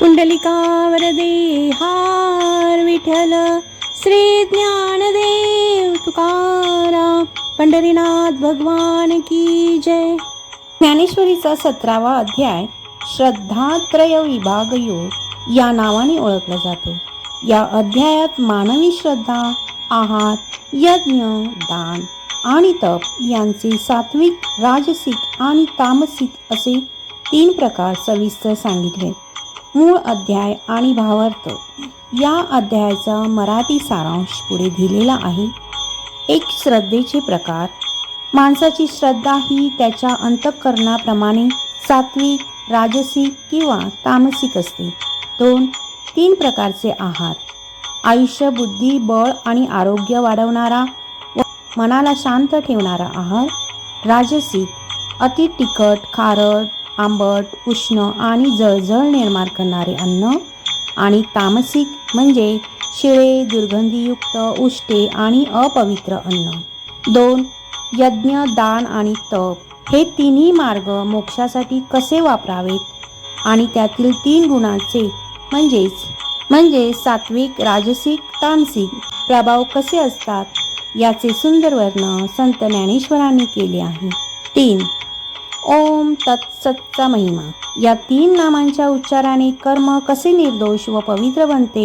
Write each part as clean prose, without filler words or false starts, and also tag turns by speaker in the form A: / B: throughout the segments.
A: पुंडलिका वरदे हार विठ्ठल श्री ज्ञानदेव तुकाराम पंढरीनाथ भगवान की जय. ज्ञानेश्वरीचा 17वा अध्याय श्रद्धात्रय विभाग योग या नावाने ओळखला जातो. या अध्यायात मानवी श्रद्धा, आहार, यज्ञ, दान आणि तप यांचे सात्विक, राजसिक आणि तामसिक असे 3 प्रकार सविस्तर सांगितले. मूळ अध्याय आणि भावार्थ. या अध्यायाचा मराठी सारांश पुढे दिलेला आहे. 1. श्रद्धेचे प्रकार. माणसाची श्रद्धा ही त्याच्या अंतःकरणाप्रमाणे सात्विक, राजसिक किंवा तामसिक असते. 2. 3 प्रकारचे आहार. आयुष्य, बुद्धी, बळ आणि आरोग्य वाढवणारा व मनाला शांत ठेवणारा आहार. राजसिक, अति तिखट, खारट, आंबट, उष्ण आणि जळजळ निर्माण करणारे अन्न. आणि तामसिक म्हणजे शिळे, दुर्गंधीयुक्त, उष्टे आणि अपवित्र अन्न. 2. यज्ञ, दान आणि तप. हे तिन्ही मार्ग मोक्षासाठी कसे वापरावेत आणि त्यातील 3 गुणांचे म्हणजे सात्विक, राजसिक, तामसिक प्रभाव कसे असतात याचे सुंदर वर्णन संत ज्ञानेश्वरांनी केले आहे. 3. ओम तत्सतचा महिमा. या 3 नामांच्या उच्चाराने कर्म कसे निर्दोष व पवित्र बनते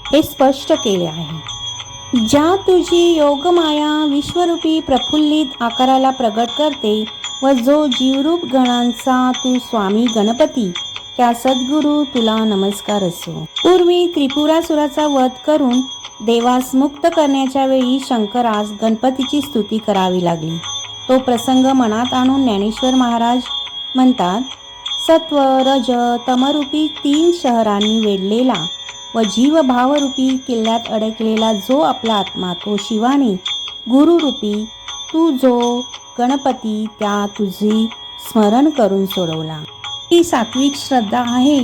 A: हे स्पष्ट केले आहे. ज्या तुझी योगमाया विश्वरूपी प्रफुल्लित आकाराला प्रगट करते व जो जीवरूप गणांचा तू स्वामी गणपती, त्या सद्गुरू तुला नमस्कार असो. पूर्वी त्रिपुरासुराचा वध करून देवास मुक्त करण्याच्या वेळी शंकरास गणपतीची स्तुती करावी लागली. तो प्रसंग मनात आणून ज्ञानेश्वर महाराज म्हणतात, सत्व, रज, तमरूपी 3 शहरांनी वेढलेला व जीवभावरूपी किल्ल्यात अडकलेला जो आपला आत्मा, तो शिवाने गुरुरूपी तू जो गणपती, त्या तुझे स्मरण करून सोडवला. ही सात्विक श्रद्धा आहे,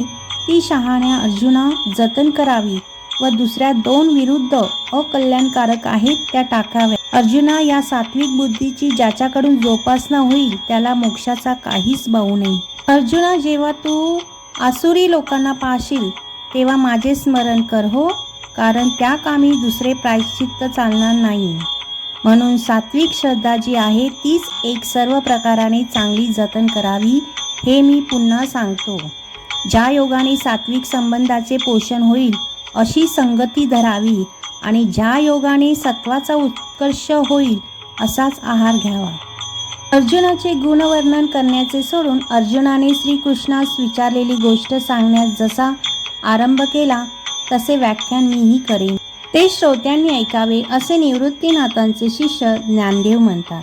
A: ती शहाण्या अर्जुना जतन करावी व दुसऱ्या 2 विरुद्ध अकल्याणकारक आहेत त्या टाकाव्या. अर्जुना, या सात्विक बुद्धीची ज्याच्याकडून जोपासना होईल त्याला मोक्षाचा काहीच भाऊ नाही. अर्जुना, जेव्हा तू आसुरी लोकांना पाहशील तेव्हा माझे स्मरण कर हो, कारण त्या कामी दुसरे प्रायश्चित्त चालणार नाही. म्हणून सात्विक श्रद्धा जी आहे तीच एक सर्व प्रकाराने चांगली जतन करावी हे मी पुन्हा सांगतो. ज्या योगाने सात्विक संबंधाचे पोषण होईल अशी संगती धरावी आणि ज्या योगाने सत्वाचा उत्कर्ष होईल असाच आहार घ्यावा. अर्जुनाचे गुणवर्णन करण्याचे सोडून अर्जुनाने श्रीकृष्णास विचारलेली गोष्ट सांगण्यास जसा आरंभ केला तसे व्याख्यान मीही करेन. ते श्रोत्यांनी ऐकावे असे निवृत्तीनाथांचे शिष्य ज्ञानदेव म्हणतात.